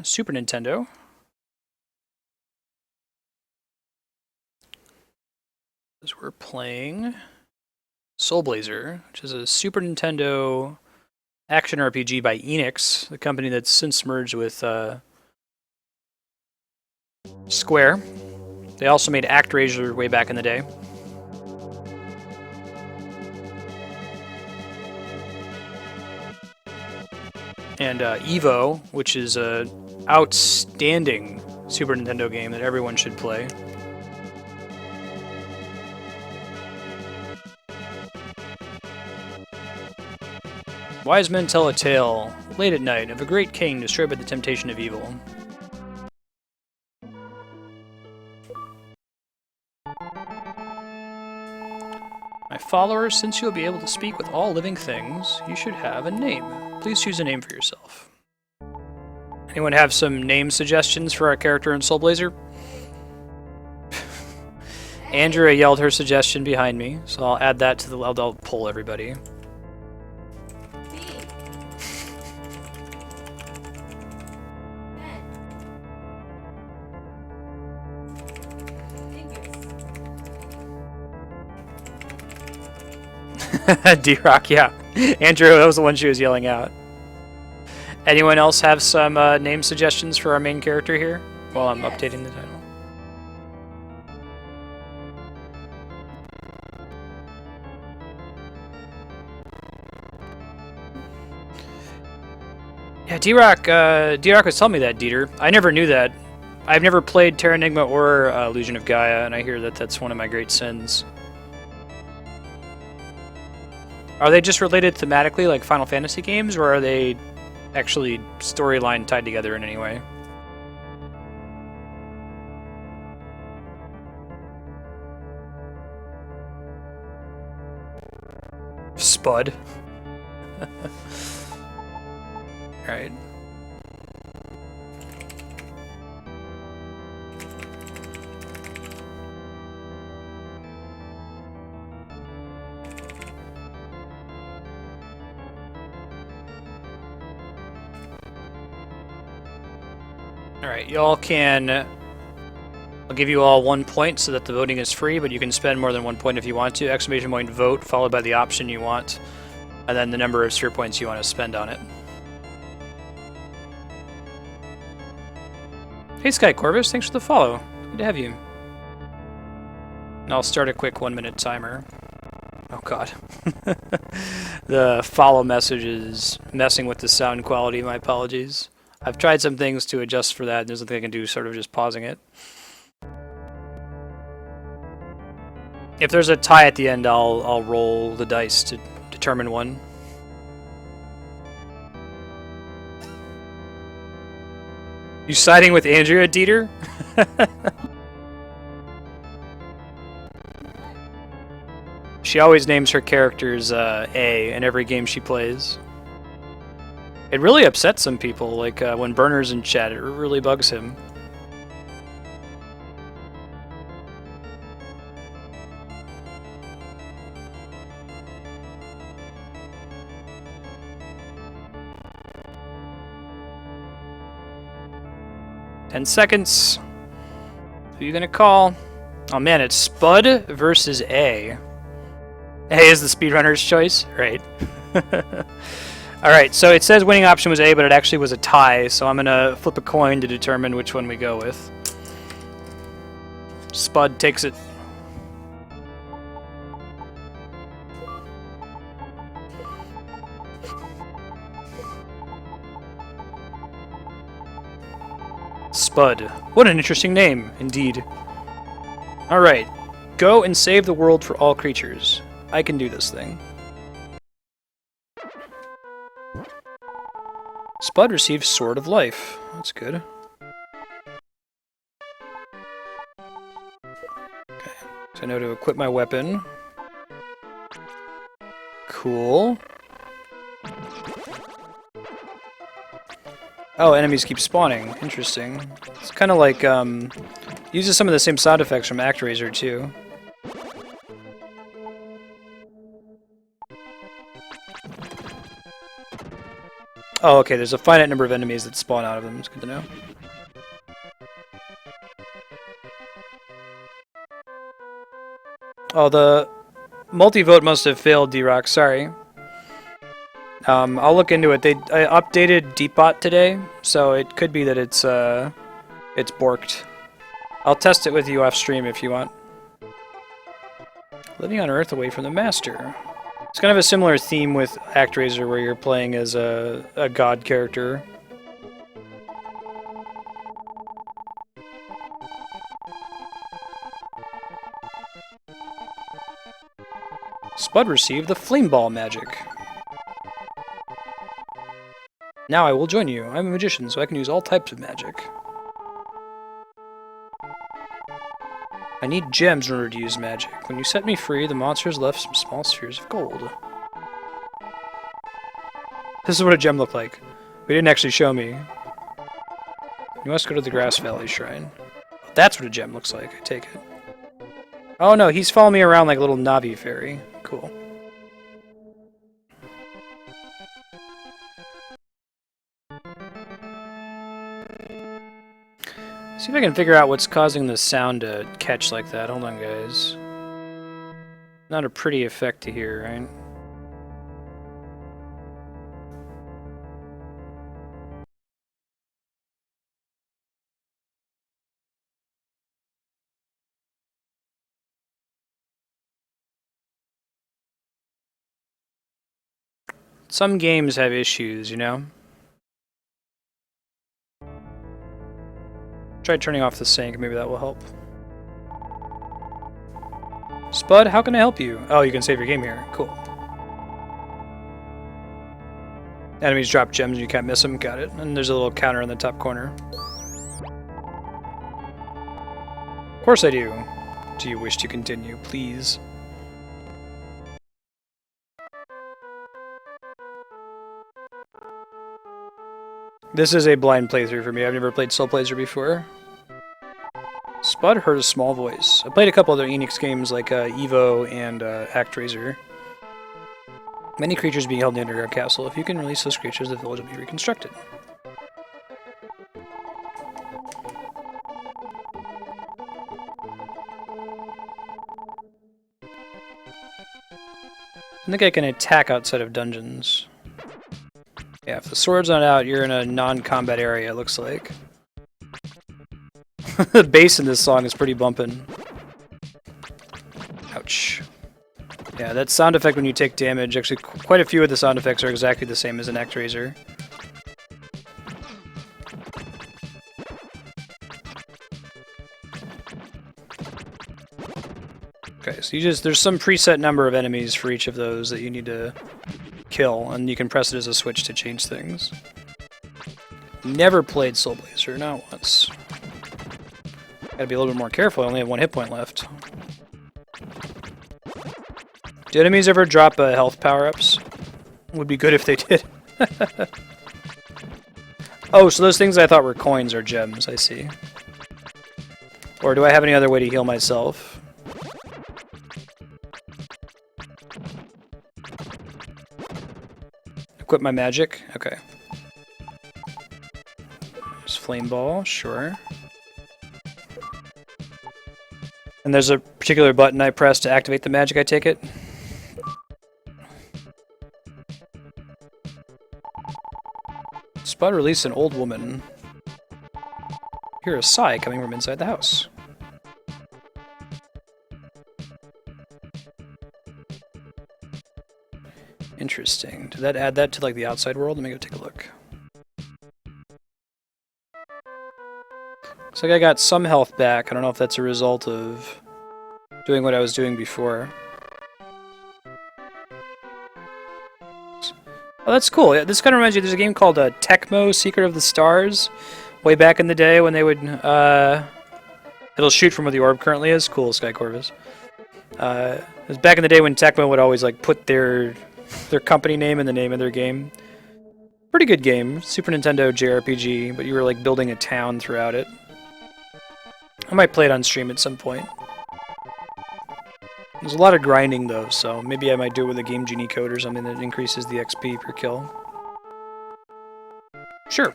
Super Nintendo. As we're playing Soul Blazer, which is a Super Nintendo action RPG by Enix, the company that's since merged with Square. They also made ActRaiser way back in the day. And Evo, which is a outstanding Super Nintendo game that everyone should play. Wise men tell a tale, late at night, of a great king destroyed by the temptation of evil. My followers, since you'll be able to speak with all living things, you should have a name. Please choose a name for yourself. Anyone have some name suggestions for our character in Soul Blazer? Andrea yelled her suggestion behind me, so I'll add that to the... I'll poll everybody. D-Rock, yeah. Andrew, that was the one she was yelling out. Anyone else have some name suggestions for our main character here while I'm updating the title? Yeah, D-Rock was telling me that, Dieter. I never knew that. I've never played Terra Enigma or Illusion of Gaia, and I hear that that's one of my great sins. Are they just related thematically like Final Fantasy games, or are they actually storyline tied together in any way? Spud. Alright. Alright, y'all can... I'll give you all 1 point so that the voting is free, but you can spend more than 1 point if you want to. Exclamation point vote, followed by the option you want, and then the number of sphere points you want to spend on it. Hey Sky Corvus, thanks for the follow. Good to have you. And I'll start a quick 1 minute timer. Oh god. The follow message is messing with the sound quality, my apologies. I've tried some things to adjust for that, and there's nothing I can do, sort of just pausing it. If there's a tie at the end, I'll roll the dice to determine one. You siding with Andrea, Dieter? She always names her characters A in every game she plays. It really upsets some people, like when Burner's in chat, it really bugs him. "10 seconds. Who are you gonna call?" Oh man, it's Spud versus A. A is the speedrunner's choice, right? Alright, so it says winning option was A, but it actually was a tie, so I'm gonna flip a coin to determine which one we go with. Spud takes it. Spud. What an interesting name, indeed. Alright, go and save the world for all creatures. I can do this thing. Spud receives Sword of Life. That's good. Okay, so I know to equip my weapon. Cool. Oh, enemies keep spawning. Interesting. It's kind of like, uses some of the same sound effects from ActRaiser, too. Oh, okay, there's a finite number of enemies that spawn out of them. It's good to know. Oh, the multi-vote must have failed, D-Rock. Sorry. I'll look into it. I updated Deepbot today, so it could be that it's borked. I'll test it with you off stream if you want. Living on Earth away from the Master. It's kind of a similar theme with ActRaiser, where you're playing as a god character. Spud received the Flame Ball magic. Now I will join you. I'm a magician, so I can use all types of magic. I need gems in order to use magic. When you set me free, the monsters left some small spheres of gold. This is what a gem looked like. We didn't actually show me. You must go to the Grass Valley Shrine. That's what a gem looks like, I take it. Oh no, he's following me around like a little Navi fairy. Cool. See if I can figure out what's causing the sound to catch like that. Hold on, guys. Not a pretty effect to hear, right? Some games have issues, you know? Try turning off the sync, maybe that will help. Spud, how can I help you? Oh, you can save your game here. Cool. Enemies drop gems and you can't miss them. Got it. And there's a little counter in the top corner. Of course I do. Do you wish to continue, please? This is a blind playthrough for me. I've never played Soul Blazer before. Spud heard a small voice. I played a couple other Enix games like Evo and ActRaiser. Many creatures being held in the underground castle. If you can release those creatures, the village will be reconstructed. I think I can attack outside of dungeons. Yeah, if the sword's not out, you're in a non-combat area, it looks like. The bass in this song is pretty bumpin'. Ouch. Yeah, that sound effect when you take damage, actually quite a few of the sound effects are exactly the same as an ActRaiser. Okay, so there's some preset number of enemies for each of those that you need to kill, and you can press it as a switch to change things. Never played Soul Blazer, not once. Gotta be a little bit more careful, I only have 1 hit point left. Do enemies ever drop health power-ups? Would be good if they did. Oh, so those things I thought were coins are gems, I see. Or do I have any other way to heal myself? Equip my magic? Okay. There's Flame Ball, sure. And there's a particular button I press to activate the magic, I take it? Spud released an old woman. Hear a sigh coming from inside the house. Interesting. Did that add that to like the outside world? Let me go take a look. Looks like I got some health back. I don't know if that's a result of doing what I was doing before. Oh, that's cool. Yeah, this kind of reminds me, there's a game called Tecmo Secret of the Stars. Way back in the day when they would... it'll shoot from where the orb currently is. Cool, Sky Corvus. It was back in the day when Tecmo would always like put their company name in the name of their game. Pretty good game. Super Nintendo JRPG, but you were like building a town throughout it. I might play it on stream at some point. There's a lot of grinding though, so maybe I might do it with a Game Genie code or something that increases the XP per kill. Sure.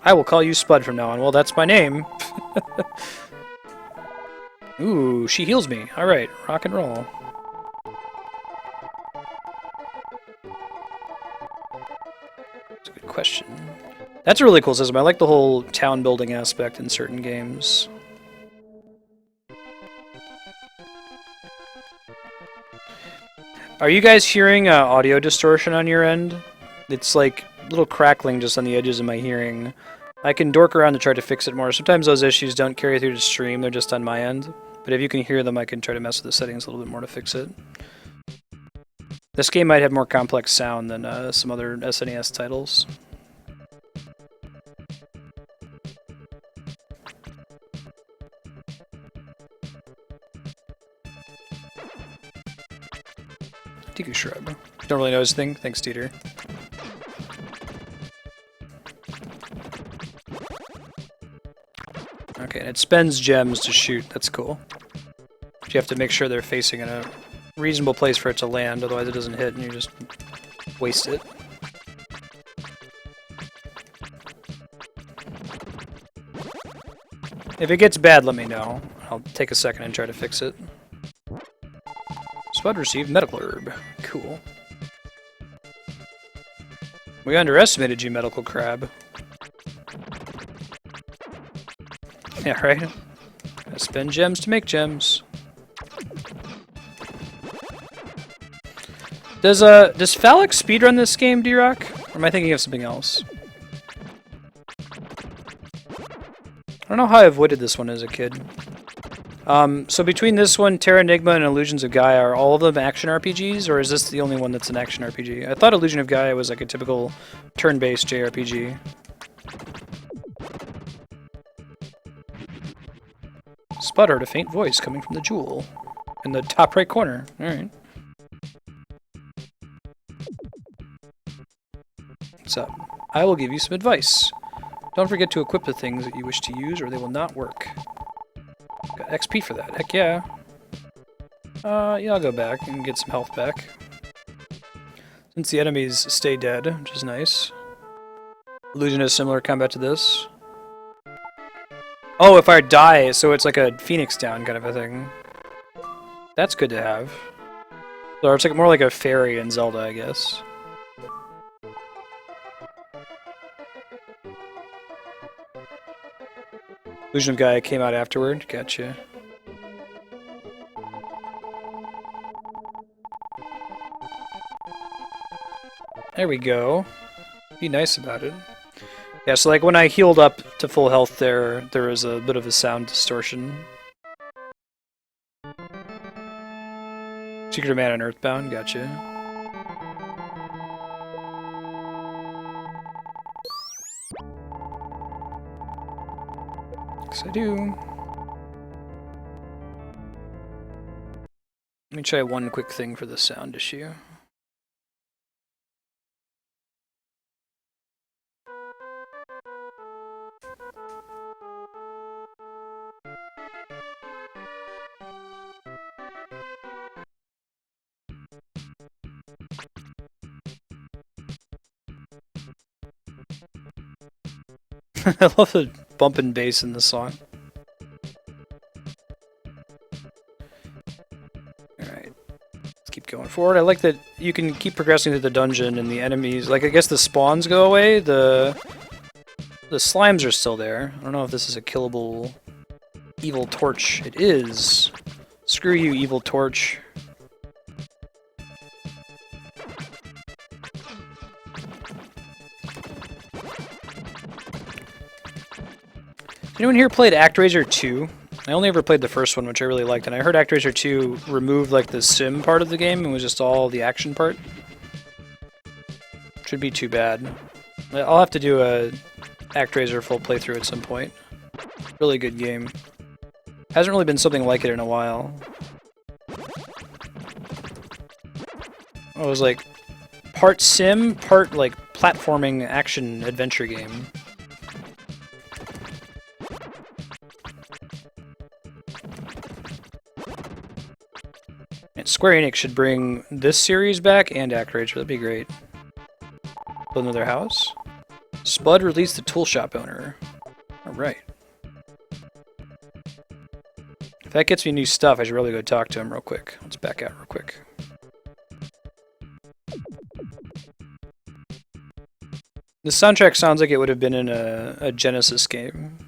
I will call you Spud from now on. Well, that's my name. Ooh, she heals me. Alright, rock and roll. That's a good question. That's a really cool system. I like the whole town building aspect in certain games. Are you guys hearing audio distortion on your end? It's like a little crackling just on the edges of my hearing. I can dork around to try to fix it more. Sometimes those issues don't carry through to stream, they're just on my end. But if you can hear them, I can try to mess with the settings a little bit more to fix it. This game might have more complex sound than some other SNES titles. Deku Shrub. Don't really know his thing. Thanks, Dieter. Okay, and it spends gems to shoot. That's cool. But you have to make sure they're facing in a reasonable place for it to land, otherwise it doesn't hit and you just waste it. If it gets bad, let me know. I'll take a second and try to fix it. Spud received medical herb. Cool. We underestimated you, medical crab. Yeah, right? Gotta spend gems to make gems. Does Phallic speedrun this game, D-Rock? Or am I thinking of something else? I don't know how I avoided this one as a kid. So between this one, Terra Enigma, and Illusions of Gaia, are all of them action RPGs, or is this the only one that's an action RPG? I thought Illusion of Gaia was like a typical turn-based JRPG. Spud heard a faint voice coming from the jewel in the top right corner. Alright. What's up? I will give you some advice. Don't forget to equip the things that you wish to use, or they will not work. Got XP for that. Heck yeah. Yeah, I'll go back and get some health back. Since the enemies stay dead, which is nice. Illusion has similar combat to this. Oh, if I die, so it's like a Phoenix Down kind of a thing. That's good to have. So it's like more like a fairy in Zelda, I guess. Illusion of Gaia came out afterward. Gotcha. There we go. Be nice about it. Yeah, so like when I healed up to full health there was a bit of a sound distortion. Secret of Mana and Earthbound, gotcha. Yes, I do. Let me try one quick thing for the sound issue. I love the bump and bass in this song. Alright. Let's keep going forward. I like that you can keep progressing through the dungeon and the enemies, like I guess the spawns go away, the slimes are still there. I don't know if this is a killable evil torch. It is. Screw you, evil torch. Anyone here played ActRaiser 2? I only ever played the first one, which I really liked, and I heard ActRaiser 2 removed like the sim part of the game and was just all the action part. Should be too bad. I'll have to do a ActRaiser full playthrough at some point. Really good game. Hasn't really been something like it in a while. It was like part sim, part like platforming action adventure game. Square Enix should bring this series back and ActRaiser. That'd be great. Build another house. Spud released the tool shop owner. Alright. If that gets me new stuff, I should really go talk to him real quick. Let's back out real quick. The soundtrack sounds like it would have been in a Genesis game.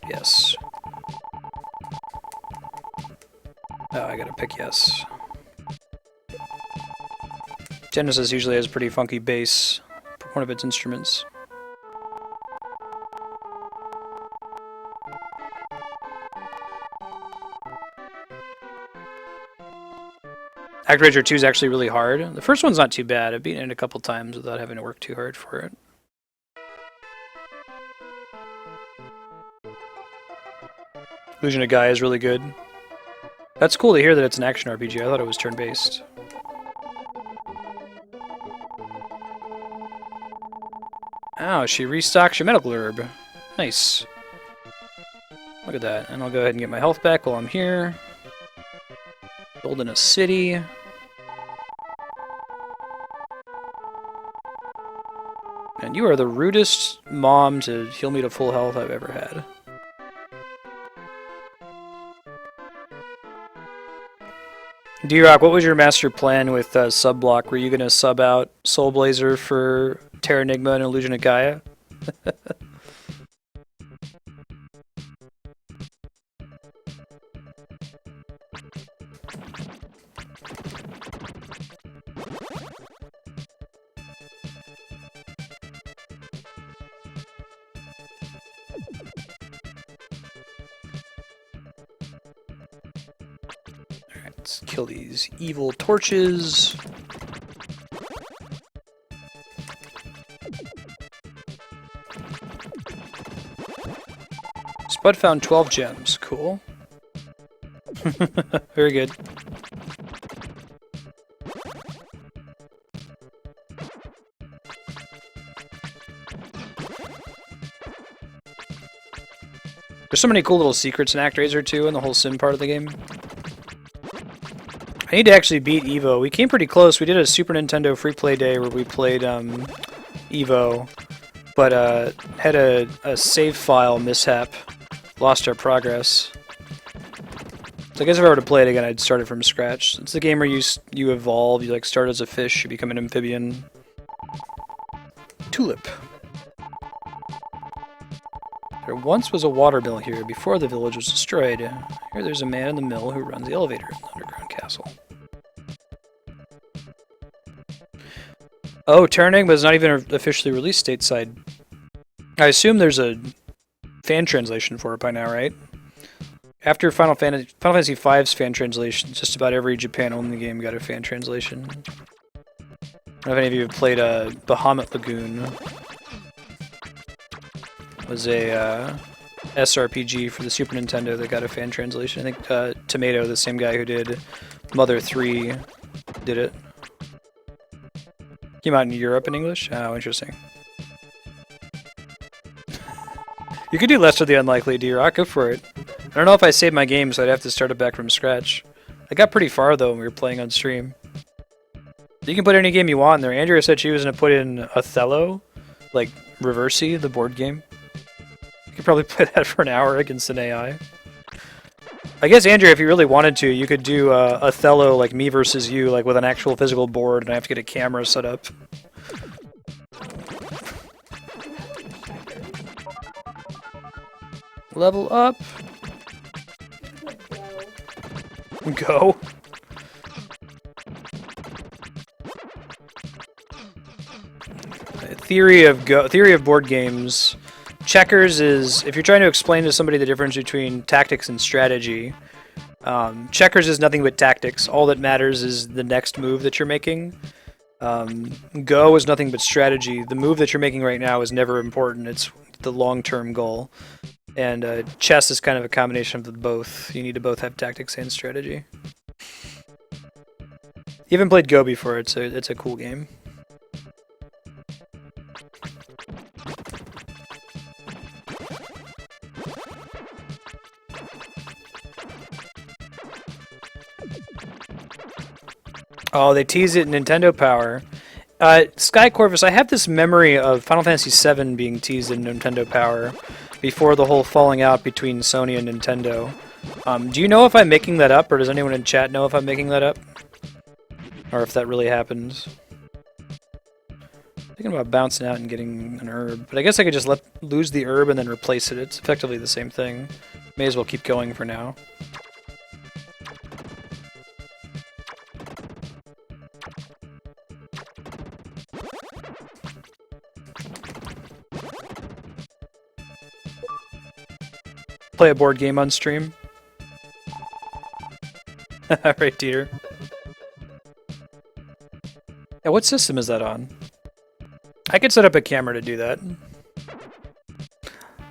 Yes. Oh, I gotta pick yes. Genesis usually has pretty funky bass for one of its instruments. ActRaiser 2 is actually really hard. The first one's not too bad. I've beaten it a couple times without having to work too hard for it. Illusion of Gaia is really good. That's cool to hear that it's an action RPG. I thought it was turn-based. Oh, she restocks your medical herb. Nice. Look at that. And I'll go ahead and get my health back while I'm here. Building a city. And you are the rudest mom to heal me to full health I've ever had. D-Rock, what was your master plan with Subblock? Were you going to sub out Soul Blazer for Terra Enigma and Illusion of Gaia? Let's kill these evil torches. Spud found 12 gems. Cool. Very good. There's so many cool little secrets in ActRaiser 2 and the whole Sin part of the game. I need to actually beat Evo. We came pretty close. We did a Super Nintendo free play day where we played Evo, but had a save file mishap. Lost our progress. So I guess if I were to play it again, I'd start it from scratch. It's the game where you evolve. You like start as a fish, you become an amphibian. Tulip. There once was a water mill here before the village was destroyed. Here there's a man in the mill who runs the elevator in the underground castle. Oh, Terra Enigma is not even officially released stateside. I assume there's a fan translation for it by now, right? After Final Fantasy V's fan translation, just about every Japan-only game got a fan translation. I don't know if any of you have played Bahamut Lagoon. It was a SRPG for the Super Nintendo that got a fan translation. I think Tomato, the same guy who did Mother 3, did it. Came out in Europe in English? Oh, interesting. You could do less of the unlikely, D-Rock. Go for it. I don't know if I saved my game, so I'd have to start it back from scratch. I got pretty far, though, when we were playing on stream. You can put any game you want in there. Andrea said she was going to put in Othello, like Reversey, the board game. You could probably play that for an hour against an AI. I guess, Andrea, if you really wanted to, you could do Othello, like me versus you, like with an actual physical board, and I have to get a camera set up. Level up. Go. Theory of board games. Checkers is, if you're trying to explain to somebody the difference between tactics and strategy, checkers is nothing but tactics. All that matters is the next move that you're making. Go is nothing but strategy. The move that you're making right now is never important. It's the long-term goal. And chess is kind of a combination of the both. You need to both have tactics and strategy. You haven't played Go before, it's a cool game. Oh, they tease it in Nintendo Power. Sky Corvus, I have this memory of Final Fantasy VII being teased in Nintendo Power before the whole falling out between Sony and Nintendo. Do you know if I'm making that up, or does anyone in chat know if I'm making that up? Or if that really happens? Thinking about bouncing out and getting an herb, but I guess I could just lose the herb and then replace it. It's effectively the same thing. May as well keep going for now. Play a board game on stream. Right, Dieter. Yeah, what system is that on? I could set up a camera to do that.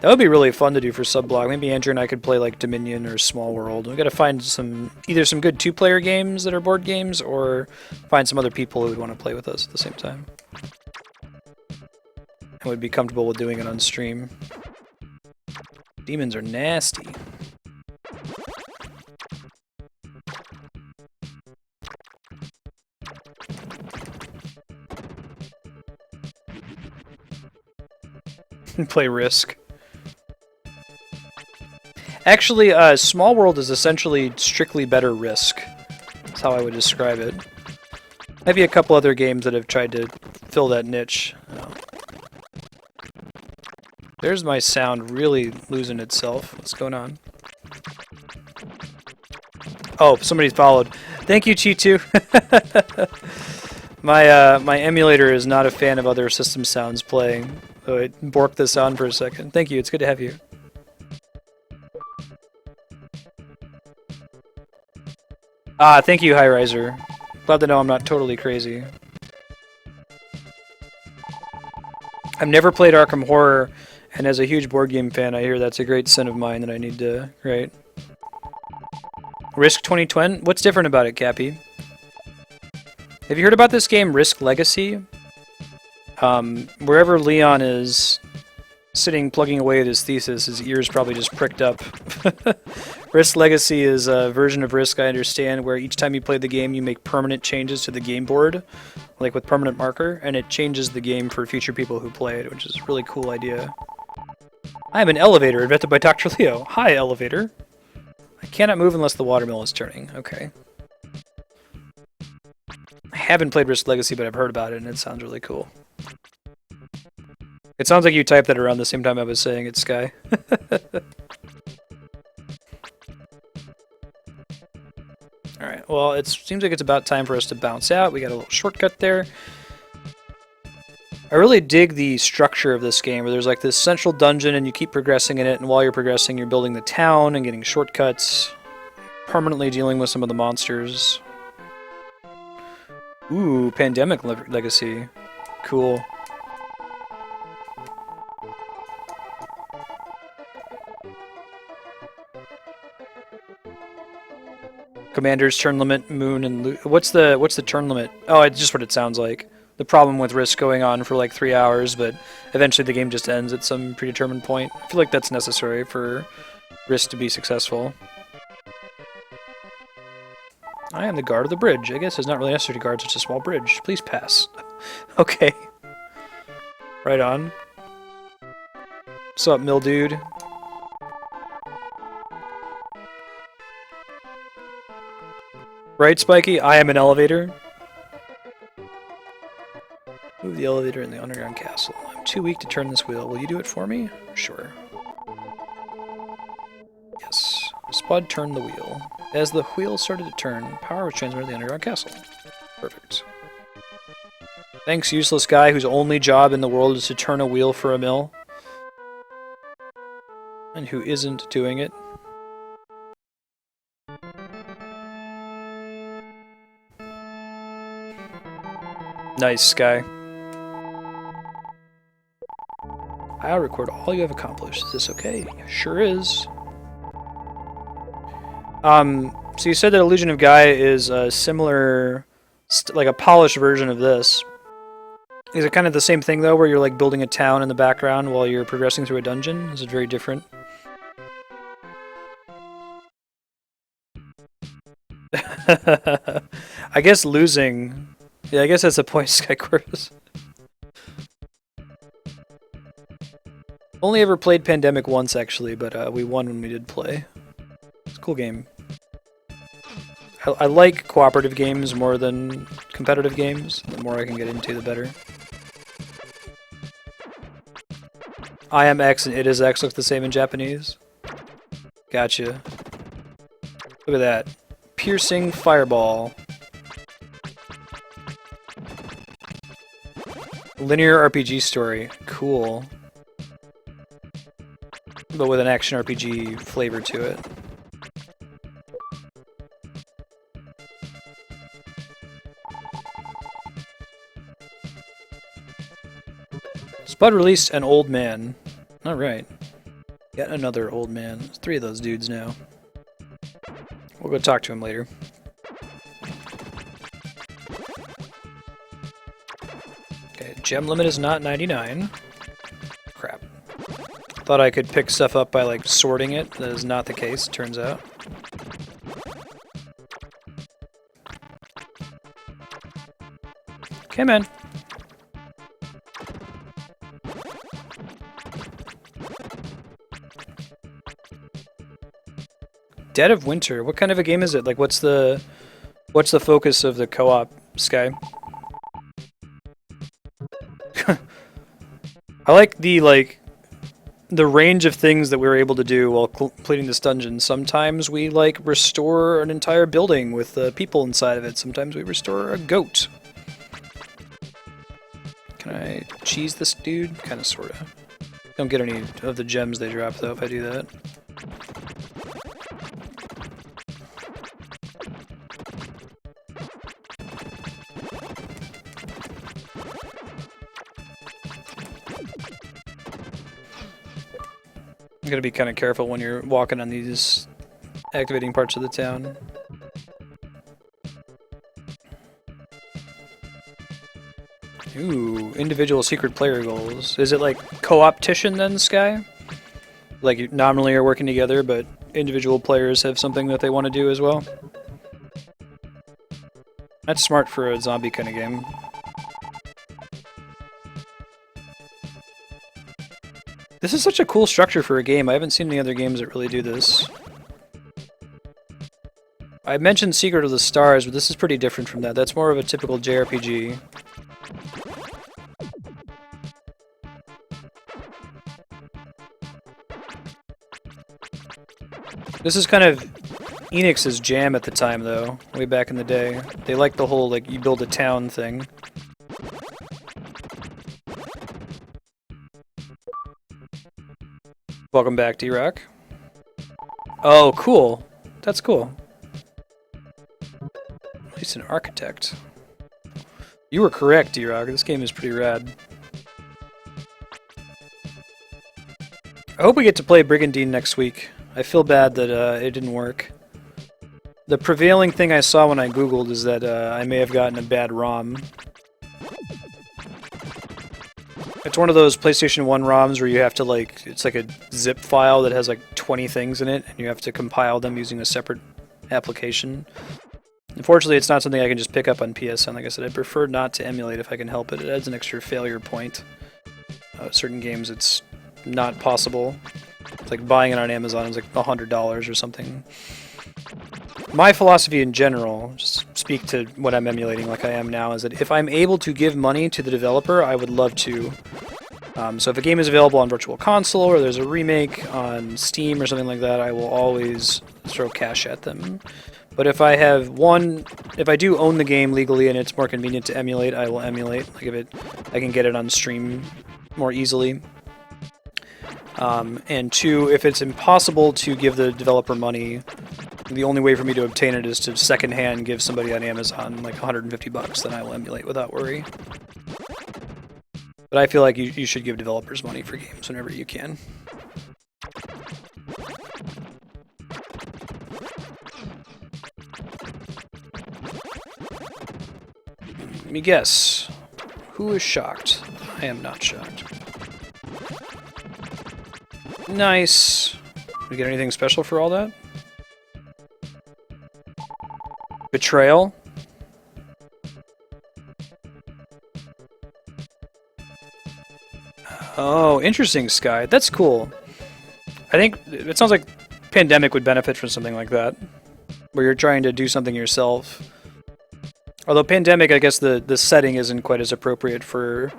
That would be really fun to do for Subblock. Maybe Andrew and I could play like Dominion or Small World. We gotta find either some good two-player games that are board games, or find some other people who would want to play with us at the same time. And would be comfortable with doing it on stream. Demons are nasty. Play Risk. Actually, Small World is essentially strictly better Risk. That's how I would describe it. Maybe a couple other games that have tried to fill that niche. Oh. There's my sound really losing itself. What's going on? Oh, somebody's followed. Thank you, Chitu. My emulator is not a fan of other system sounds playing. So it borked this on for a second. Thank you, it's good to have you. Thank you, High Riser. Glad to know I'm not totally crazy. I've never played Arkham Horror, and as a huge board game fan, I hear that's a great sin of mine that I need to... Right. Risk 2020? What's different about it, Cappy? Have you heard about this game, Risk Legacy? Wherever Leon is sitting plugging away at his thesis, his ears probably just pricked up. Risk Legacy is a version of Risk, I understand, where each time you play the game you make permanent changes to the game board, like with permanent marker, and it changes the game for future people who play it, which is a really cool idea. I am an elevator invented by Dr. Leo. Hi, elevator. I cannot move unless the watermill is turning. Okay. I haven't played Risk Legacy, but I've heard about it, and it sounds really cool. It sounds like you typed that around the same time I was saying it, Sky. Alright, well, it seems like it's about time for us to bounce out. We got a little shortcut there. I really dig the structure of this game, where there's like this central dungeon and you keep progressing in it, and while you're progressing you're building the town and getting shortcuts, permanently dealing with some of the monsters. Ooh, Pandemic Legacy. Cool. Commander's turn limit, moon, and what's the turn limit? Oh, it's just what it sounds like. The problem with Risk going on for like 3 hours, but eventually the game just ends at some predetermined point. I feel like that's necessary for Risk to be successful. I am the guard of the bridge. I guess it's not really necessary to guard such a small bridge. Please pass. Okay. Right on. What's up, mill dude? Right, Spiky? I am an elevator. Move the elevator in the underground castle. I'm too weak to turn this wheel. Will you do it for me? Sure. Yes. Spud turned the wheel. As the wheel started to turn, power was transmitted to the underground castle. Perfect. Thanks, useless guy whose only job in the world is to turn a wheel for a mill. And who isn't doing it. Nice, Sky. I'll record all you have accomplished. Is this okay? Sure is. So you said that Illusion of Gaia is a similar, like a polished version of this. Is it kind of the same thing, though, where you're like building a town in the background while you're progressing through a dungeon? Is it very different? I guess losing Yeah, I guess that's the point, Skycorpus. Only ever played Pandemic once, actually, but we won when we did play. It's a cool game. I like cooperative games more than competitive games. The more I can get into, the better. I am X and it is X look the same in Japanese. Gotcha. Look at that. Piercing Fireball. Linear RPG story. Cool. But with an action RPG flavor to it. Spud released an old man. Alright. Yet another old man. There's 3 of those dudes now. We'll go talk to him later. Okay, gem limit is not 99. Crap. Thought I could pick stuff up by, like, sorting it. That is not the case, turns out. Okay, man. Dead of Winter. What kind of a game is it? Like, what's the focus of the co-op, Sky? I like the range of things that we were able to do while completing this dungeon. Sometimes we like restore an entire building with people inside of it. Sometimes we restore a goat. Can I cheese this dude? Kind of, sort of. Don't get any of the gems they drop though if I do that. You gotta be kind of careful when you're walking on these activating parts of the town. Ooh, individual secret player goals. Is it like co-optition then, Sky? Like you nominally are working together, but individual players have something that they want to do as well? That's smart for a zombie kind of game. This is such a cool structure for a game. I haven't seen any other games that really do this. I mentioned Secret of the Stars, but this is pretty different from that. That's more of a typical JRPG. This is kind of Enix's jam at the time, though, way back in the day. They liked the whole, like, you build a town thing. Welcome back, D-Rock. Oh, cool. That's cool. At least an architect. You were correct, D-Rock. This game is pretty rad. I hope we get to play Brigandine next week. I feel bad that it didn't work. The prevailing thing I saw when I googled is that I may have gotten a bad ROM. It's one of those PlayStation 1 ROMs where you have to, like, it's like a zip file that has like 20 things in it, and you have to compile them using a separate application. Unfortunately, it's not something I can just pick up on PSN. Like I said, I prefer not to emulate if I can help it. It adds an extra failure point. Certain games, it's not possible. It's like buying it on Amazon is like $100 or something. My philosophy in general, just speak to what I'm emulating like I am now, is that if I'm able to give money to the developer, I would love to. So if a game is available on Virtual Console or there's a remake on Steam or something like that, I will always throw cash at them. But if I do own the game legally and it's more convenient to emulate, I will emulate. Like I can get it on stream more easily. And 2, if it's impossible to give the developer money, the only way for me to obtain it is to secondhand give somebody on Amazon like $150, then I will emulate without worry. But I feel like you should give developers money for games whenever you can. Let me guess. Who is shocked? I am not shocked. Nice. We get anything special for all that? Betrayal? Oh, interesting, Sky. That's cool. I think it sounds like Pandemic would benefit from something like that, where you're trying to do something yourself. Although Pandemic, I guess the setting isn't quite as appropriate for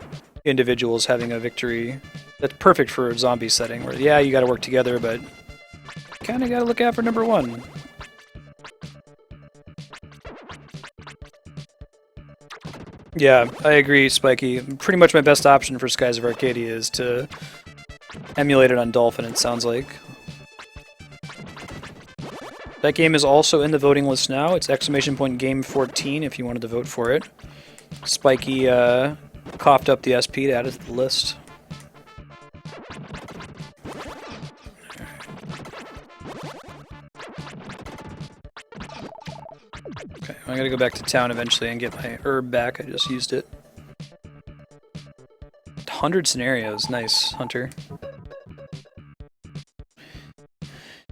individuals having a victory. That's perfect for a zombie setting, where, yeah, you gotta work together, but kinda gotta look out for number one. Yeah, I agree, Spiky. Pretty much my best option for Skies of Arcadia is to emulate it on Dolphin, it sounds like. That game is also in the voting list now. It's !Game 14 if you wanted to vote for it. Spiky coughed up the SP to add it to the list. Okay, I gotta go back to town eventually and get my herb back. I just used it. 100 scenarios. Nice, Hunter.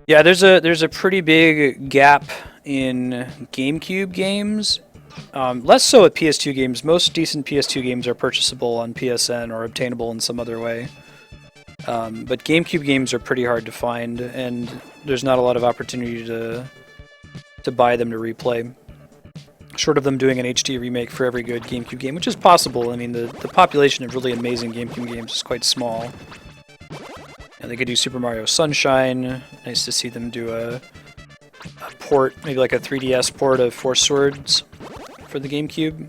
Yeah, there's a pretty big gap in GameCube games. Less so with PS2 games. Most decent PS2 games are purchasable on PSN or obtainable in some other way. But GameCube games are pretty hard to find, and there's not a lot of opportunity to buy them to replay. Short of them doing an HD remake for every good GameCube game, which is possible. I mean, the population of really amazing GameCube games is quite small. And they could do Super Mario Sunshine. Nice to see them do a port, maybe like a 3DS port of Four Swords for the GameCube.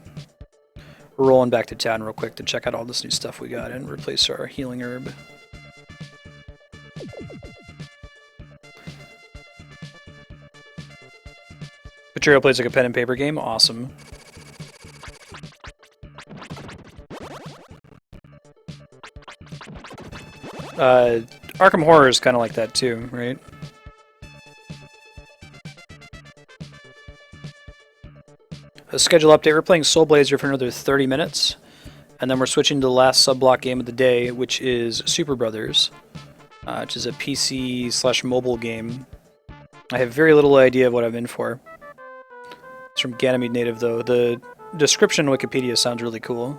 We're rolling back to town real quick to check out all this new stuff we got and replace our healing herb. Material plays like a pen and paper game. Awesome. Arkham Horror is kind of like that too, right? A schedule update. We're playing Soul Blazer for another 30 minutes, and then we're switching to the last sub-block game of the day, which is Super Brothers, which is a PC/mobile game. I have very little idea of what I'm in for. It's from Ganymede Native, though. The description on Wikipedia sounds really cool.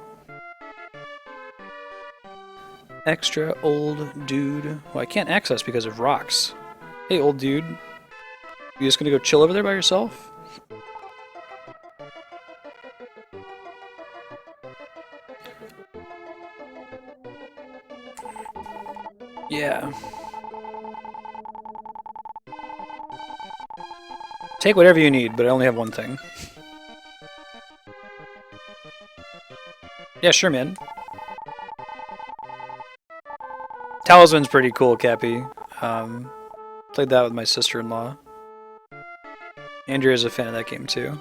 Extra old dude. Well, I can't access because of rocks. Hey, old dude. You just gonna go chill over there by yourself? Yeah. Take whatever you need, but I only have one thing. Yeah, sure, man. Talisman's pretty cool, Cappy. Played that with my sister-in-law. Andrea's a fan of that game, too.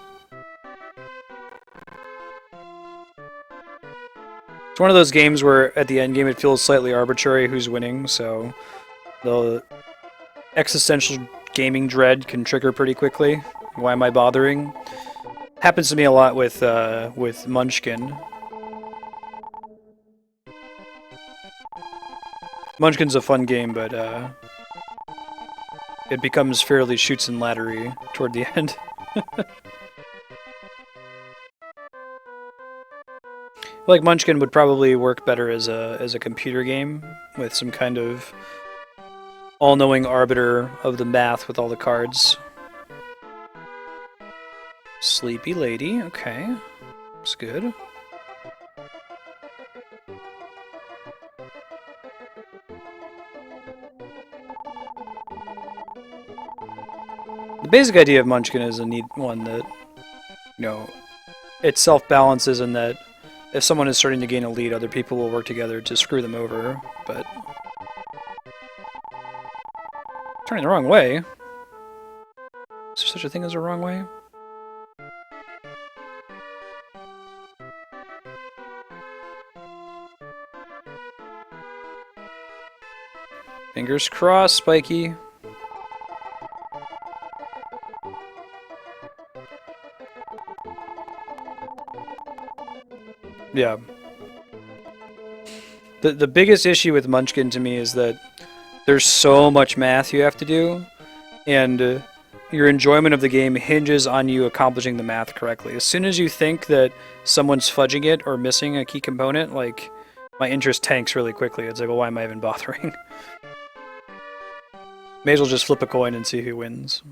It's one of those games where, at the end game, it feels slightly arbitrary who's winning, so the existential gaming dread can trigger pretty quickly. Why am I bothering? Happens to me a lot with Munchkin. Munchkin's a fun game, but it becomes fairly shoots and laddery toward the end. Like Munchkin would probably work better as a computer game with some kind of all-knowing arbiter of the math with all the cards. Sleepy lady, okay, looks good. The basic idea of Munchkin is a neat one that, you know, it self-balances in that if someone is starting to gain a lead, other people will work together to screw them over, but... Turning the wrong way? Is there such a thing as a wrong way? Fingers crossed, Spiky. Yeah. The biggest issue with Munchkin to me is that there's so much math you have to do, and your enjoyment of the game hinges on you accomplishing the math correctly. As soon as you think that someone's fudging it or missing a key component, like, my interest tanks really quickly. It's like, well, why am I even bothering? May as well just flip a coin and see who wins.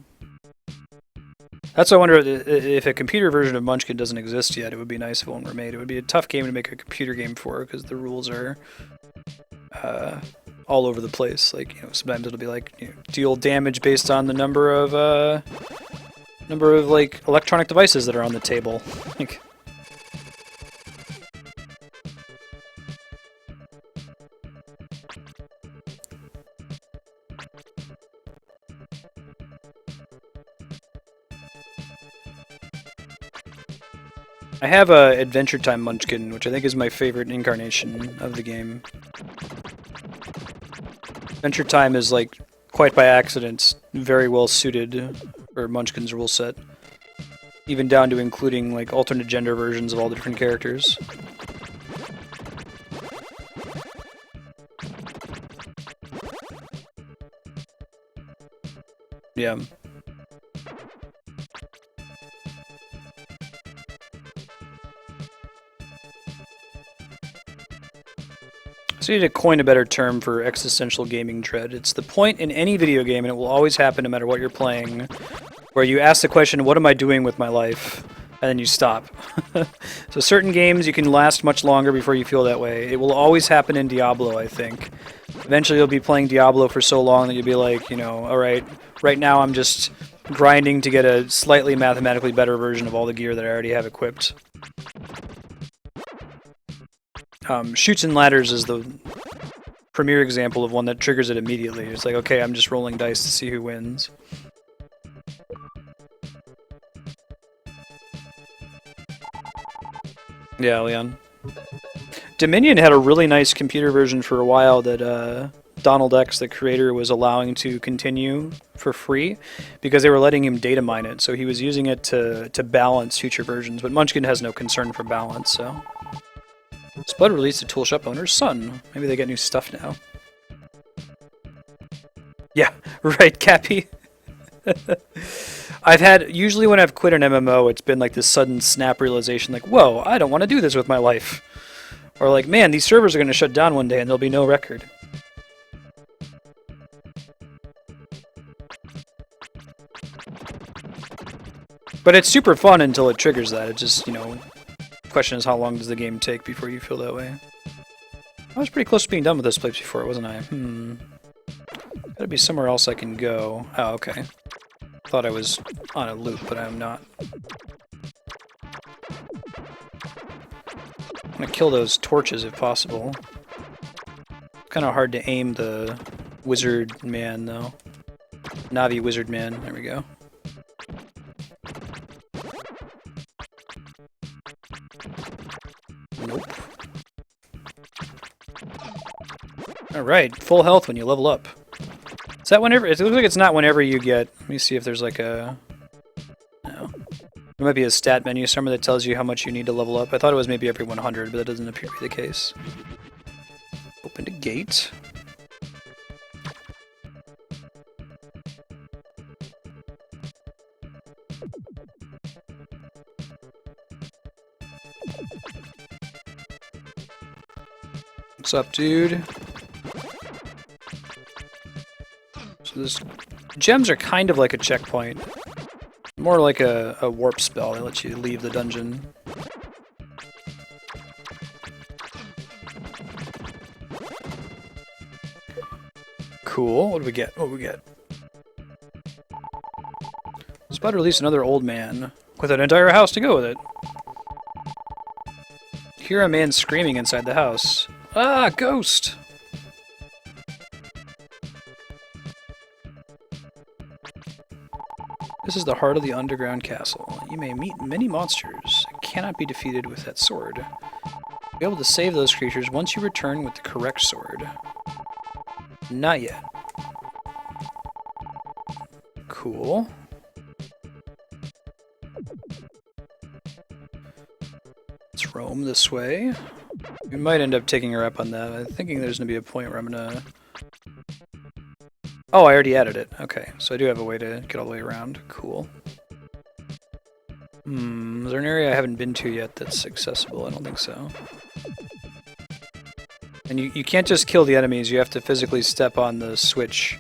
That's why I wonder if a computer version of Munchkin doesn't exist yet. It would be nice if one were made. It would be a tough game to make a computer game for because the rules are all over the place. Like, you know, sometimes it'll be like, you know, deal damage based on the number of like electronic devices that are on the table. Like, I have a Adventure Time Munchkin, which I think is my favorite incarnation of the game. Adventure Time is, like, quite by accident, very well suited for Munchkin's rule set. Even down to including, like, alternate gender versions of all the different characters. Yeah. So you need to coin a better term for existential gaming dread. It's the point in any video game, and it will always happen no matter what you're playing, where you ask the question, what am I doing with my life? And then you stop. So certain games you can last much longer before you feel that way. It will always happen in Diablo, I think. Eventually you'll be playing Diablo for so long that you'll be like, you know, alright, right now I'm just grinding to get a slightly mathematically better version of all the gear that I already have equipped. Chutes and Ladders is the premier example of one that triggers it immediately. It's like, okay, I'm just rolling dice to see who wins. Yeah, Leon. Dominion had a really nice computer version for a while that Donald X, the creator, was allowing to continue for free because they were letting him data mine it, so he was using it to balance future versions, but Munchkin has no concern for balance, so... Spud released a tool shop owner's son. Maybe they get new stuff now. Yeah, right, Cappy. I've had, usually when I've quit an MMO, it's been like this sudden snap realization, like, whoa, I don't want to do this with my life. Or like, man, these servers are going to shut down one day and there'll be no record. But it's super fun until it triggers that. It just, you know... Question is, how long does the game take before you feel that way? I was pretty close to being done with this place before, wasn't I? Gotta be somewhere else I can go. Oh, okay. Thought I was on a loop, but I'm not. I'm gonna kill those torches if possible. Kind of hard to aim the wizard man, though. Navi wizard man. There we go. Nope. Alright, full health when you level up. Is that whenever? It looks like it's not whenever you get... Let me see if there's like a... No. There might be a stat menu somewhere that tells you how much you need to level up. I thought it was maybe every 100, but that doesn't appear to be the case. Opened a gate. What's up, dude? So this gems are kind of like a checkpoint. More like a warp spell that lets you leave the dungeon. Cool. What do we get? What do we get? Spud released another old man with an entire house to go with it. Hear a man screaming inside the house. Ah, ghost! This is the heart of the underground castle. You may meet many monsters. It cannot be defeated with that sword. You'll be able to save those creatures once you return with the correct sword. Not yet. Cool. Let's roam this way. We might end up taking her up on that. I'm thinking there's going to be a point where I'm going to... Oh, I already added it. Okay, so I do have a way to get all the way around. Cool. Is there an area I haven't been to yet that's accessible? I don't think so. And you can't just kill the enemies, you have to physically step on the switch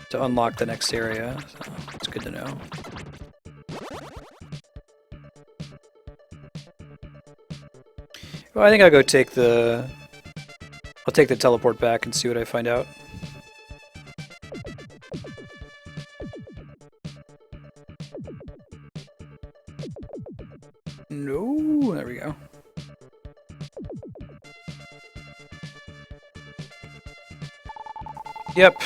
to unlock the next area. So it's good to know. Well, I think I'll go take the... I'll take the teleport back and see what I find out. No, there we go. Yep.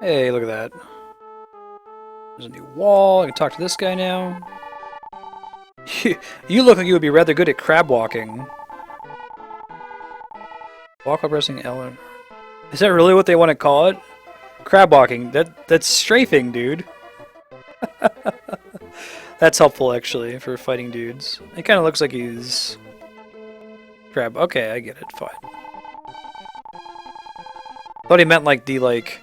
Hey, look at that. There's a new wall. I can talk to this guy now. You look like you would be rather good at crab walking. Walk while pressing L. Is that really what they want to call it? Crab walking. That's strafing, dude. That's helpful, actually, for fighting dudes. It kind of looks like he's... crab. Okay, I get it. Fine. Thought he meant, like, the, like...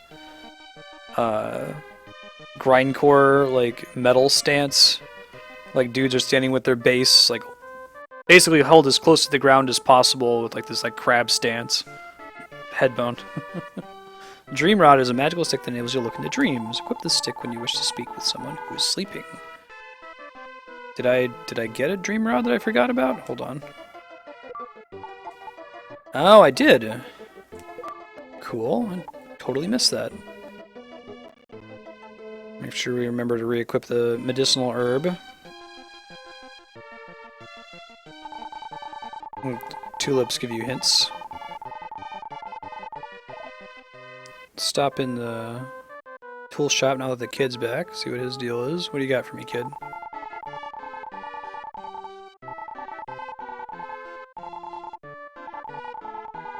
grindcore, like, metal stance. Like, dudes are standing with their base, like, basically held as close to the ground as possible with, like, this, like, crab stance. Headbone. Dream Rod is a magical stick that enables you to look into dreams. Equip the stick when you wish to speak with someone who is sleeping. Did I get a Dream Rod that I forgot about? Hold on. Oh, I did. Cool. I totally missed that. Make sure we remember to re-equip the medicinal herb. Tulips give you hints. Stop in the tool shop now that the kid's back. See what his deal is. What do you got for me, kid?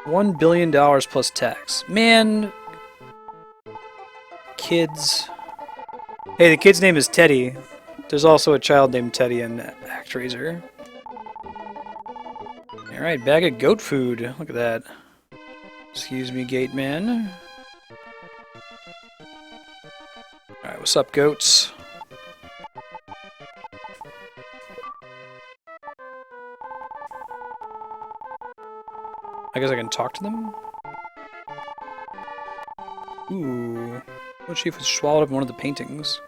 $1 billion plus tax. Man. Kids. Hey, the kid's name is Teddy. There's also a child named Teddy in ActRaiser. Alright, bag of goat food. Look at that. Excuse me, gate man. Alright, what's up, goats? I guess I can talk to them? Ooh. What chief was swallowed up in one of the paintings?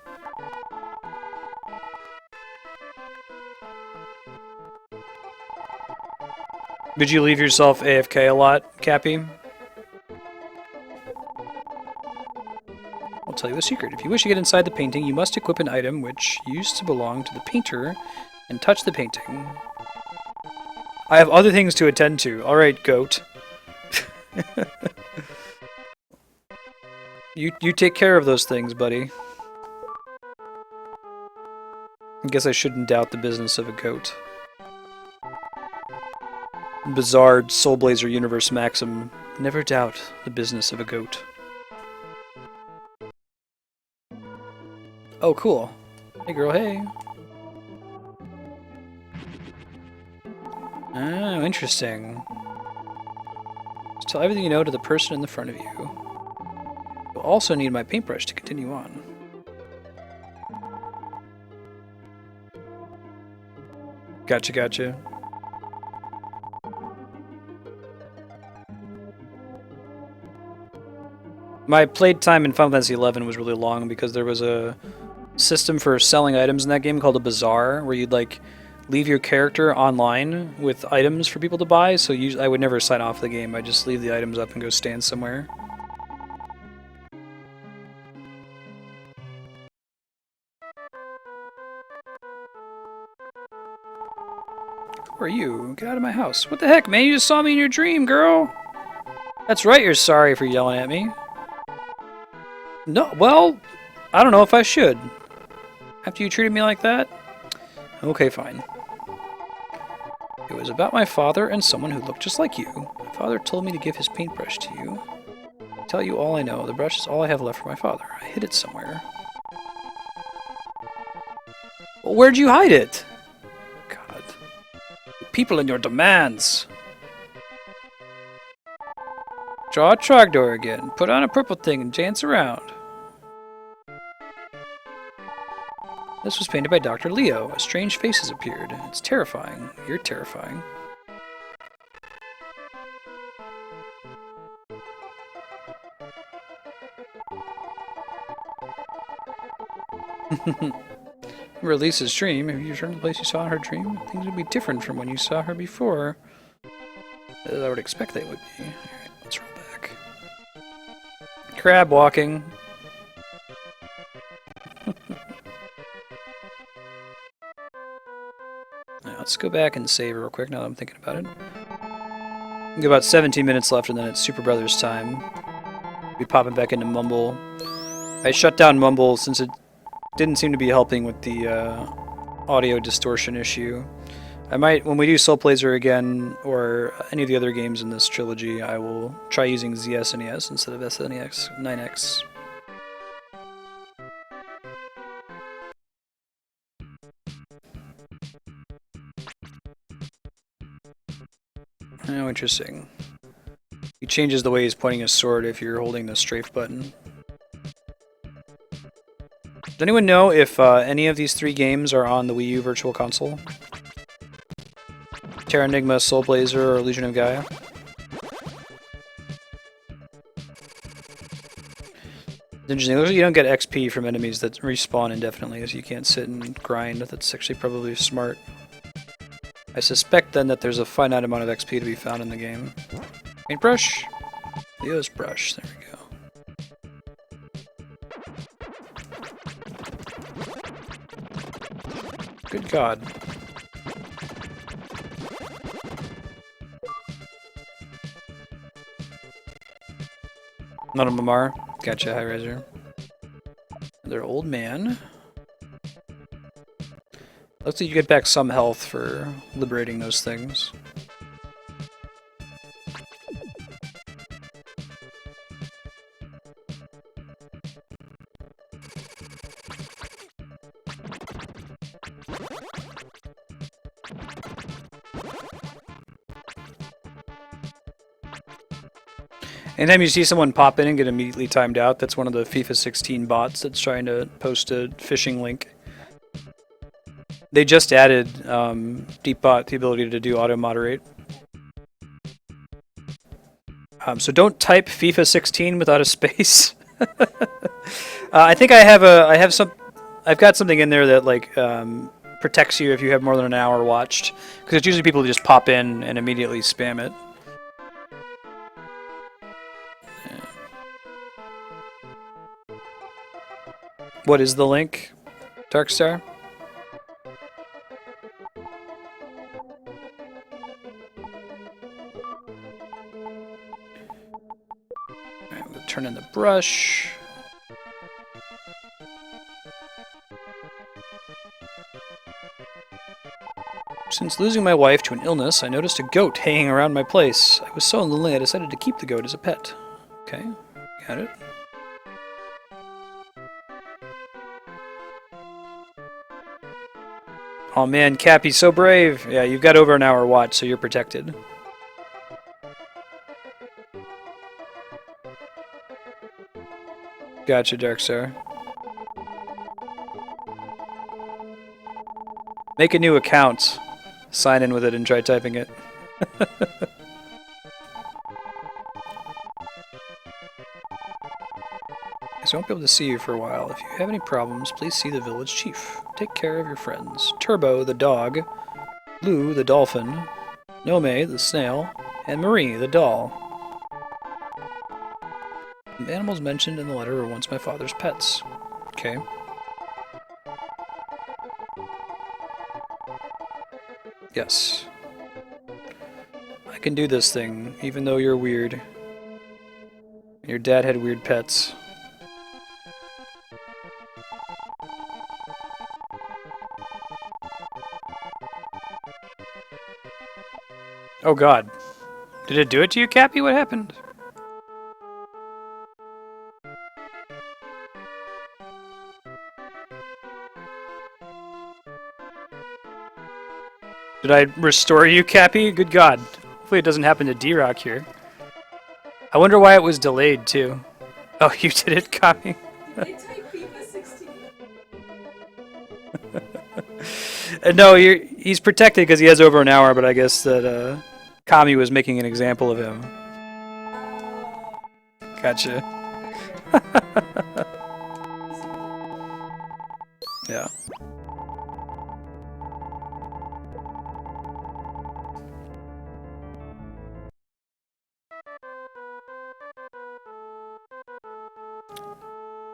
Did you leave yourself AFK a lot, Cappy? I'll tell you the secret. If you wish to get inside the painting, you must equip an item which used to belong to the painter and touch the painting. I have other things to attend to. Alright, goat. You take care of those things, buddy. I guess I shouldn't doubt the business of a goat. Bizarre Soul Blazer universe maxim. Never doubt the business of a goat. Oh, cool. Hey, girl, hey. Oh, interesting. Just tell everything you know to the person in the front of you. You'll also need my paintbrush to continue on. Gotcha, gotcha. My playtime in Final Fantasy XI was really long because there was a system for selling items in that game called a bazaar, where you'd like leave your character online with items for people to buy. So I would never sign off the game. I just leave the items up and go stand somewhere. Who are you? Get out of my house. What the heck, man? You just saw me in your dream, girl. That's right, you're sorry for yelling at me. No, well, I don't know if I should. After you treated me like that? Okay, fine. It was about my father and someone who looked just like you. My father told me to give his paintbrush to you. I'll tell you all I know. The brush is all I have left for my father. I hid it somewhere. Well, where'd you hide it? God. People and your demands. Draw a trogdor again. Put on a purple thing and dance around. This was painted by Dr. Leo. A strange face has appeared. It's terrifying. You're terrifying. Lisa's dream. If you return to the place you saw in her dream, things would be different from when you saw her before. As I would expect they would be. Alright, let's roll back. Crab walking. Now, let's go back and save real quick now that I'm thinking about it. We've got about 17 minutes left and then it's Super Brothers time. Be popping back into Mumble. I shut down Mumble since it didn't seem to be helping with the audio distortion issue. I might, when we do Soul Blazer again, or any of the other games in this trilogy, I will try using ZSNES instead of SNES 9X. Oh, interesting. He changes the way he's pointing his sword if you're holding the strafe button. Does anyone know if any of these 3 games are on the Wii U Virtual Console? Terra Enigma, Soul Blazer, or Legion of Gaia? It's interesting. It looks like you don't get XP from enemies that respawn indefinitely, so you can't sit and grind. That's actually probably smart. I suspect then that there's a finite amount of XP to be found in the game. Paintbrush? Leo's brush. There we go. Good God. Not a Mamar. Gotcha, High Riser. Another old man. Looks like you get back some health for liberating those things. Anytime you see someone pop in and get immediately timed out, that's one of the FIFA 16 bots that's trying to post a phishing link. They just added Deepbot the ability to do auto-moderate. So don't type FIFA 16 without a space. I think I've got something in there that like protects you if you have more than an hour watched, because it's usually people who just pop in and immediately spam it. What is the link, Darkstar? Alright, we'll turn in the brush. Since losing my wife to an illness, I noticed a goat hanging around my place. I was so lonely I decided to keep the goat as a pet. Okay, got it. Oh man, Cappy's so brave! Yeah, you've got over an hour watch, so you're protected. Gotcha, Darkstar. Make a new account, sign in with it, and try typing it. I won't be able to see you for a while. If you have any problems, please see the village chief. Take care of your friends. Turbo, the dog. Lou, the dolphin. Nome, the snail. And Marie, the doll. The animals mentioned in the letter were once my father's pets. Okay. Yes. I can do this thing, even though you're weird. Your dad had weird pets. Oh god. Did it do it to you, Cappy? What happened? Did I restore you, Cappy? Good god. Hopefully it doesn't happen to D-Rock here. I wonder why it was delayed too. Oh, you did it, Kami? Did they type FIFA 16? No, he's protected because he has over an hour, but I guess that Kami was making an example of him. Gotcha. Yeah.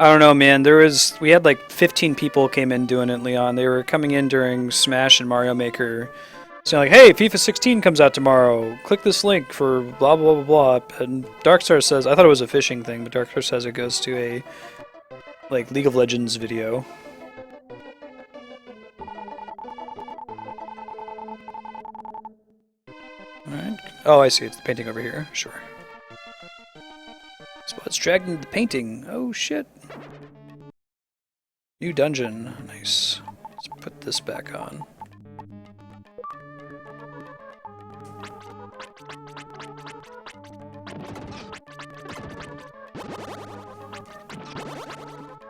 I don't know, man. We had like 15 people came in doing it, Leon. They were coming in during Smash and Mario Maker, saying like, "Hey, FIFA 16 comes out tomorrow. Click this link for blah blah blah blah." And Darkstar says, I thought it was a phishing thing, but Darkstar says it goes to a like League of Legends video. All right. Oh, I see. It's the painting over here. Sure. Spot's dragging the painting. Oh shit. New dungeon. Nice. Let's put this back on.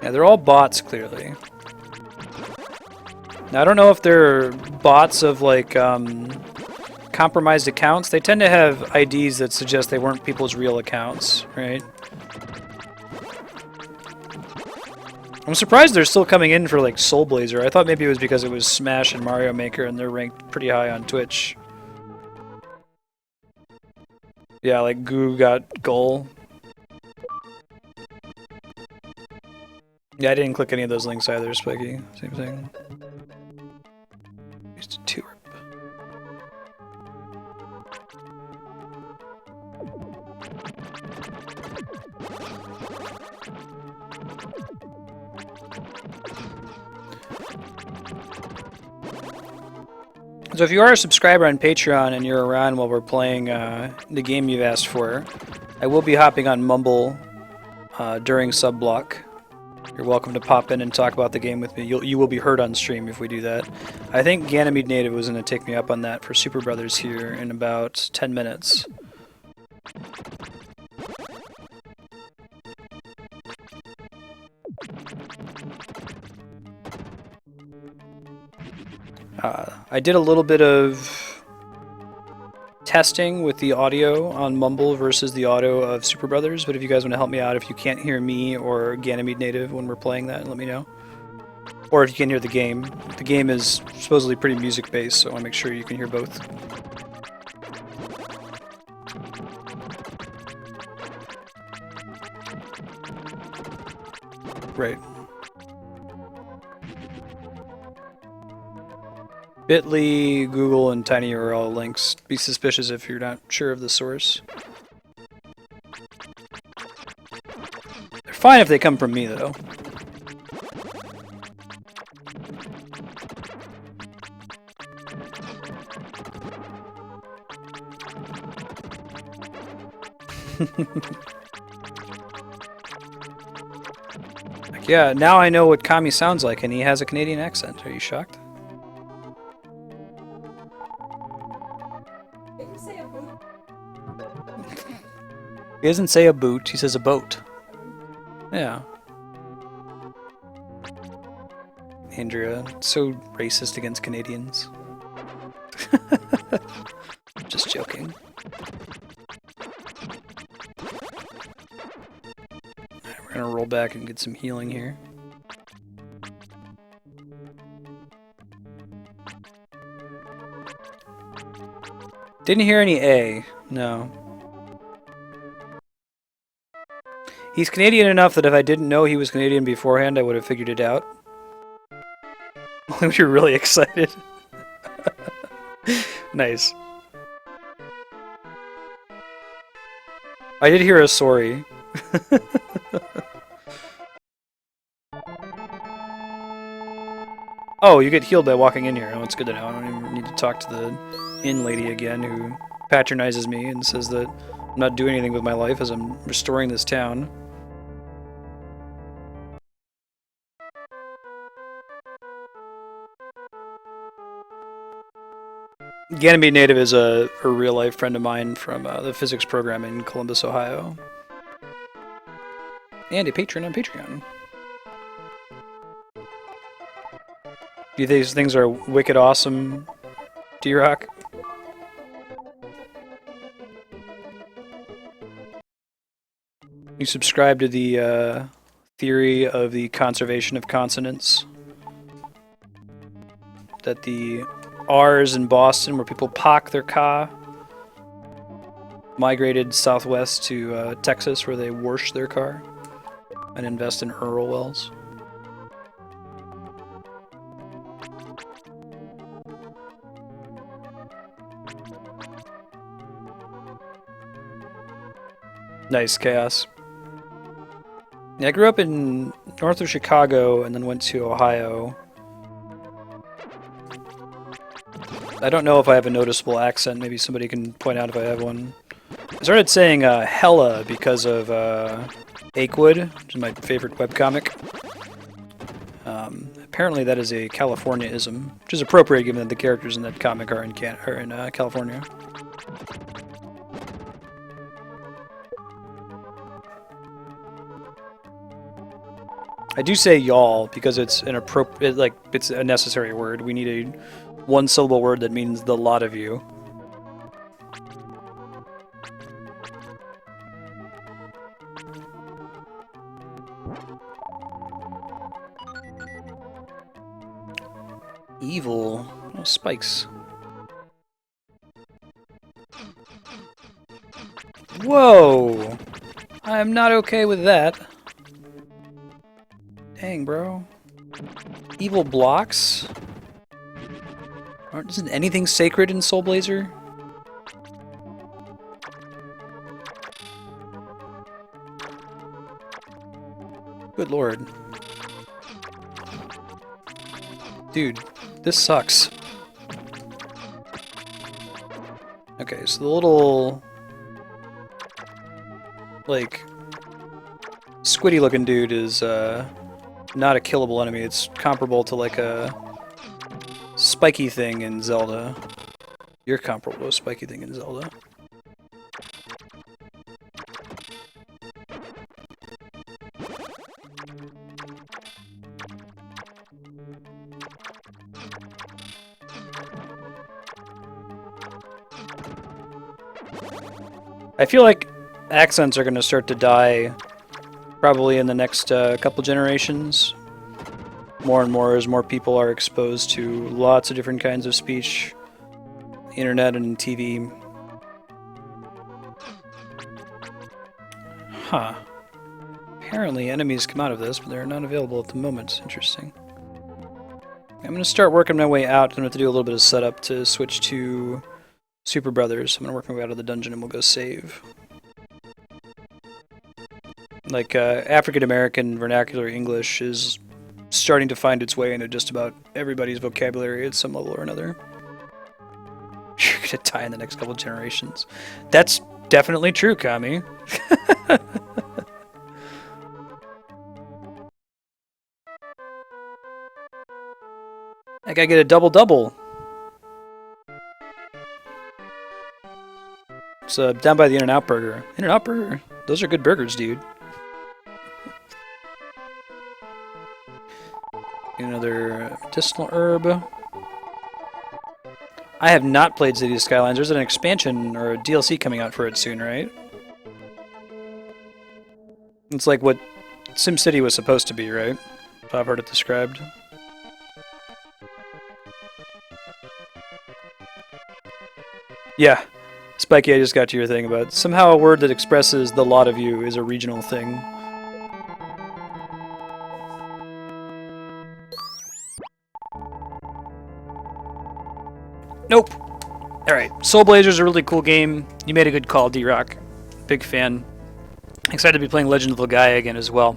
Yeah, they're all bots, clearly. Now, I don't know if they're bots of, like, compromised accounts. They tend to have IDs that suggest they weren't people's real accounts, right? I'm surprised they're still coming in for, like, Soul Blazer. I thought maybe it was because it was Smash and Mario Maker and they're ranked pretty high on Twitch. Yeah, like, Goo got Goal. Yeah, I didn't click any of those links either, Spiky. Same thing. Used to rip. So if you are a subscriber on Patreon and you're around while we're playing the game you've asked for, I will be hopping on Mumble during sub block. You're welcome to pop in and talk about the game with me. You will be heard on stream if we do that. I think Ganymede Native was going to take me up on that for Super Brothers here in about 10 minutes. I did a little bit of testing with the audio on Mumble versus the audio of Super Brothers, but if you guys want to help me out, if you can't hear me or Ganymede Native when we're playing that, let me know. Or if you can hear the game. The game is supposedly pretty music-based, so I want to make sure you can hear both. Right. Bitly, Google, and Tiny are all links. Be suspicious if you're not sure of the source. They're fine if they come from me, though. Yeah, now I know what Kami sounds like, and he has a Canadian accent. Are you shocked? He doesn't say a boot, he says a boat. Yeah. Andrea, so racist against Canadians. Just joking. Alright, we're gonna roll back and get some healing here. Didn't hear any A, no. He's Canadian enough that if I didn't know he was Canadian beforehand, I would have figured it out. You're really excited. Nice. I did hear a sorry. Oh, you get healed by walking in here. Oh, it's good to know. I don't even need to talk to the inn lady again who patronizes me and says that I'm not doing anything with my life as I'm restoring this town. Ganymede Native is a real-life friend of mine from the physics program in Columbus, Ohio. And a patron on Patreon. Do you think these things are wicked awesome, D-Rock? You subscribe to the theory of the conservation of consonants? That the R's in Boston, where people pock their ka, migrated southwest to Texas, where they wash their car and invest in Earl wells. Nice, Chaos. Yeah, I grew up in north of Chicago and then went to Ohio. I don't know if I have a noticeable accent. Maybe somebody can point out if I have one. I started saying hella because of Achewood, which is my favorite webcomic. Apparently that is a California-ism, which is appropriate given that the characters in that comic are in California. I do say y'all because it's an appropriate, like, it's a necessary word. We need a one-syllable word that means the lot of you. Evil. Oh, spikes. Whoa! I'm not okay with that. Dang, bro. Evil blocks? Isn't anything sacred in Soul Blazer? Good lord. Dude, this sucks. Okay, so the little, like, squiddy looking dude is not a killable enemy. It's comparable to like a spiky thing in Zelda. You're comparable to a spiky thing in Zelda. I feel like accents are going to start to die probably in the next couple generations. More and more as more people are exposed to lots of different kinds of speech, internet and TV. Huh. Apparently enemies come out of this, but they're not available at the moment. Interesting. I'm going to start working my way out. I'm going to have to do a little bit of setup to switch to Super Brothers. I'm going to work my way out of the dungeon and we'll go save. Like, African American vernacular English is starting to find its way into just about everybody's vocabulary at some level or another. You're gonna die in the next couple generations. That's definitely true, Kami. I gotta get a double-double. It's down by the In-N-Out Burger. In-N-Out Burger? Those are good burgers, dude. Another medicinal herb. I have not played Cities Skylines. There's an expansion or a DLC coming out for it soon, right? It's like what SimCity was supposed to be, right? If I've heard it described. Yeah. Spiky, I just got to your thing about somehow a word that expresses the lot of you is a regional thing. Nope. Alright, Soul Blazer's a really cool game. You made a good call, D-Rock. Big fan. Excited to be playing Legend of Legaia again as well.